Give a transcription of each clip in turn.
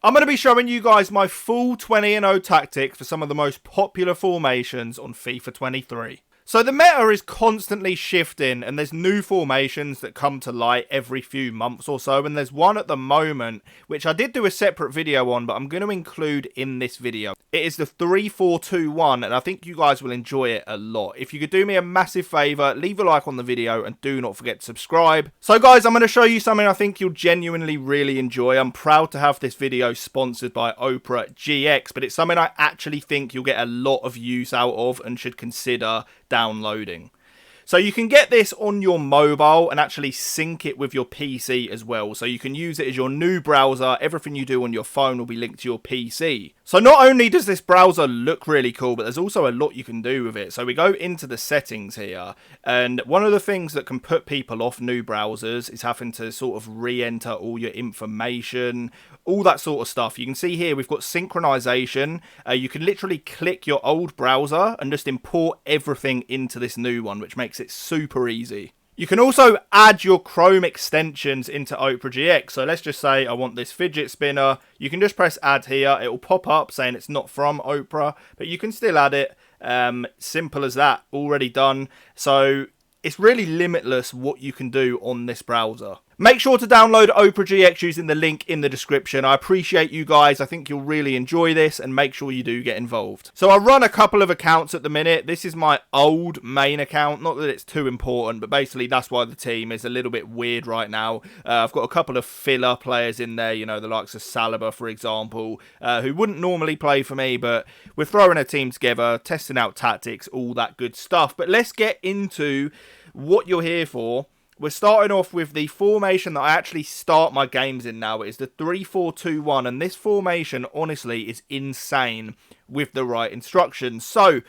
I'm going to be showing you guys my full 20-0 tactics for some of the most popular formations on FIFA 23. So the meta is constantly shifting and there's new formations that come to light every few months or so, and there's one at the moment which I did do a separate video on, but I'm going to include in this video. It is the 3-4-2-1 and I think you guys will enjoy it a lot. If you could do me a massive favour, leave a like on the video and do not forget to subscribe. So guys, I'm going to show you something I think you'll genuinely really enjoy. I'm proud to have this video sponsored by JambooUK, but it's something I actually think you'll get a lot of use out of and should consider downloading. So you can get this on your mobile and actually sync it with your PC as well. So you can use it as your new browser. Everything you do on your phone will be linked to your PC. So not only does this browser look really cool, but there's also a lot you can do with it. So we go into the settings here. And one of the things that can put people off new browsers is having to sort of re-enter all your information, all that sort of stuff. You can see here we've got synchronization. You can literally click your old browser and just import everything into this new one, which makes it super easy. You can also add your Chrome extensions into JambooUK. So let's just say I want this fidget spinner. You can just press add here. It will pop up saying it's not from Opera, but you can still add it. Simple as that, already done. So it's really limitless what you can do on this browser. Make sure to download JambooUK using the link in the description. I appreciate you guys. I think you'll really enjoy this, and make sure you do get involved. So I run a couple of accounts at the minute. This is my old main account. Not that it's too important, but basically that's why the team is a little bit weird right now. I've got a couple of filler players in there, you know, the likes of Saliba, for example, who wouldn't normally play for me, but we're throwing a team together, testing out tactics, all that good stuff. But let's get into what you're here for. We're starting off with the formation that I actually start my games in now. It is the 3-4-2-1, and this formation, honestly, is insane with the right instructions. So,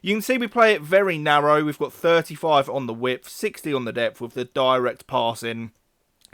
you can see we play it very narrow. We've got 35 on the width, 60 on the depth with the direct passing,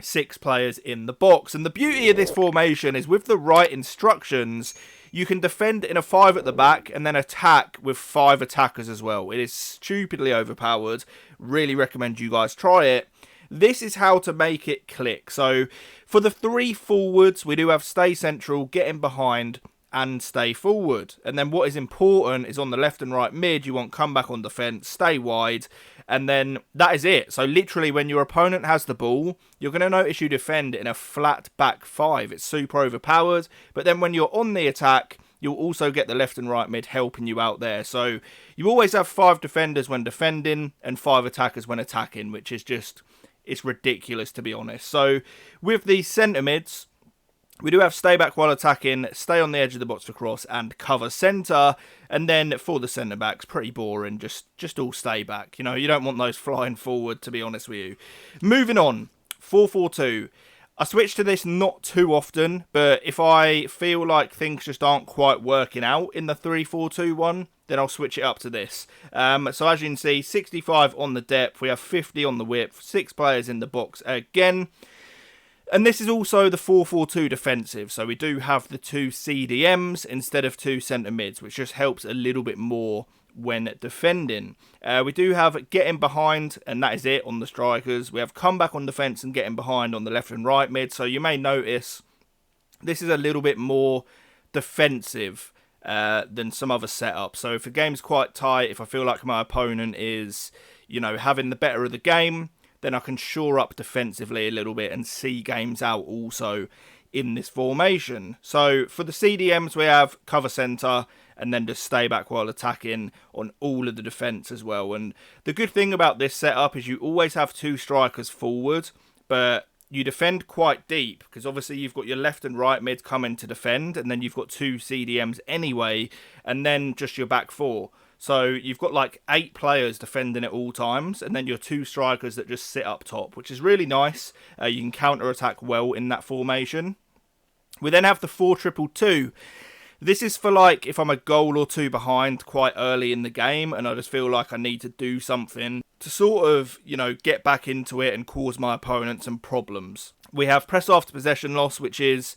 6 players in the box. And the beauty of this formation is with the right instructions, you can defend in a 5 at the back and then attack with 5 attackers as well. It is stupidly overpowered. Really recommend you guys try it. This is how to make it click. So for the 3 forwards, we do have stay central, get in behind, and stay forward. And then what is important is on the left and right mid, you want come back on defence, stay wide, and then that is it. So literally when your opponent has the ball, you're going to notice you defend in a flat back 5. It's super overpowered, but then when you're on the attack, you'll also get the left and right mid helping you out there. So you always have 5 defenders when defending and 5 attackers when attacking, which is just, it's ridiculous to be honest. So with these centre mids, we do have stay back while attacking, stay on the edge of the box for cross, and cover centre. And then for the centre backs, pretty boring, just all stay back. You know, you don't want those flying forward, to be honest with you. Moving on, 4-4-2. I switch to this not too often, but if I feel like things just aren't quite working out in the 3-4-2-1, then I'll switch it up to this. So as you can see, 65 on the depth, we have 50 on the width, 6 players in the box again. And this is also the 4-4-2 defensive, so we do have the 2 CDMs instead of 2 centre mids, which just helps a little bit more when defending. We do have getting behind, and that is it on the strikers. We have come back on defence and getting behind on the left and right mid, so you may notice this is a little bit more defensive than some other setups. So if the game's quite tight, if I feel like my opponent is, you know, having the better of the game, then I can shore up defensively a little bit and see games out also in this formation. So for the CDMs, we have cover centre and then just stay back while attacking on all of the defence as well. And the good thing about this setup is you always have 2 strikers forward, but you defend quite deep because obviously you've got your left and right mid coming to defend, and then you've got 2 CDMs anyway, and then just your back 4. So you've got like 8 players defending at all times, and then your 2 strikers that just sit up top, which is really nice. You can counter-attack well in that formation. We then have the 4-2-2. This is for like if I'm a goal or 2 behind quite early in the game, and I just feel like I need to do something to sort of, you know, get back into it and cause my opponent some problems. We have press after possession loss, which is,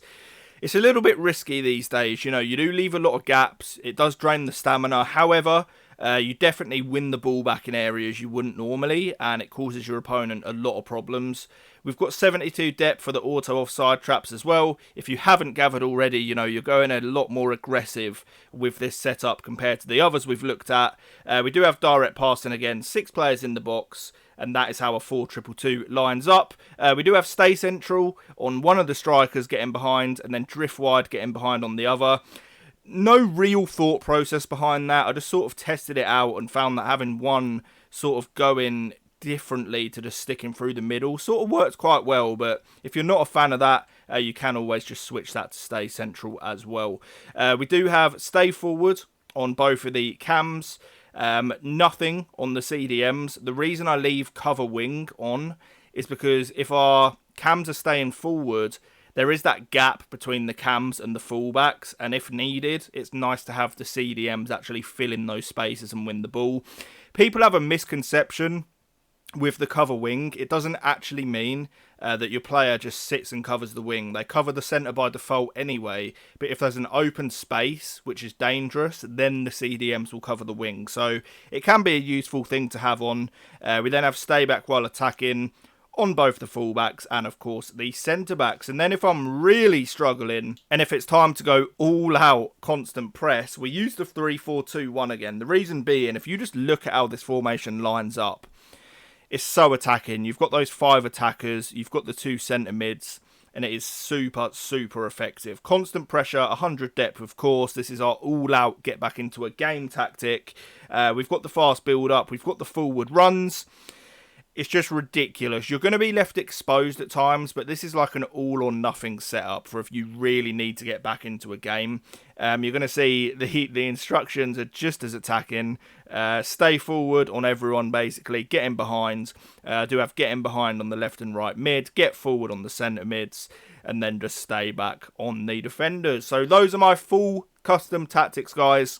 it's a little bit risky these days. You know, you do leave a lot of gaps. It does drain the stamina. However, You definitely win the ball back in areas you wouldn't normally, and it causes your opponent a lot of problems. We've got 72 depth for the auto offside traps as well. If you haven't gathered already, you know, you're going a lot more aggressive with this setup compared to the others we've looked at. We do have direct passing again, 6 players in the box, and that is how a 4-2-2 lines up. We do have stay central on one of the strikers getting behind, and then drift wide getting behind on the other. No real thought process behind that. I just sort of tested it out and found that having one sort of going differently to just sticking through the middle sort of works quite well. But if you're not a fan of that, you can always just switch that to stay central as well. We do have stay forward on both of the cams. Nothing on the CDMs. The reason I leave cover wing on is because if our cams are staying forward, there is that gap between the cams and the fullbacks, and if needed, it's nice to have the CDMs actually fill in those spaces and win the ball. People have a misconception with the cover wing. It doesn't actually mean that your player just sits and covers the wing. They cover the centre by default anyway, but if there's an open space, which is dangerous, then the CDMs will cover the wing. So it can be a useful thing to have on. We then have stay back while attacking on both the fullbacks and, of course, the centre-backs. And then if I'm really struggling, and if it's time to go all-out constant press, we use the 3-4-2-1 again. The reason being, if you just look at how this formation lines up, it's so attacking. You've got those 5 attackers, you've got the 2 centre mids, and it is super, super effective. Constant pressure, 100 depth, of course. This is our all-out get back into a game tactic. We've got the fast build-up, we've got the forward runs. It's just ridiculous. You're going to be left exposed at times, but this is like an all-or-nothing setup for if you really need to get back into a game. You're going to see the instructions are just as attacking. Stay forward on everyone, basically. Get in behind. Do have get in behind on the left and right mid. Get forward on the centre mids. And then just stay back on the defenders. So those are my full custom tactics, guys.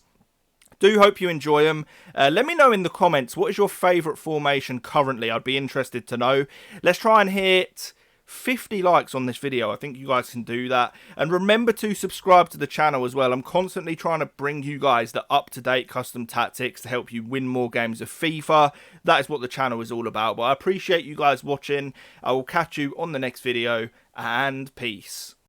Do hope you enjoy them. Let me know in the comments, what is your favourite formation currently? I'd be interested to know. Let's try and hit 50 likes on this video. I think you guys can do that. And remember to subscribe to the channel as well. I'm constantly trying to bring you guys the up-to-date custom tactics to help you win more games of FIFA. That is what the channel is all about. But I appreciate you guys watching. I will catch you on the next video, and peace.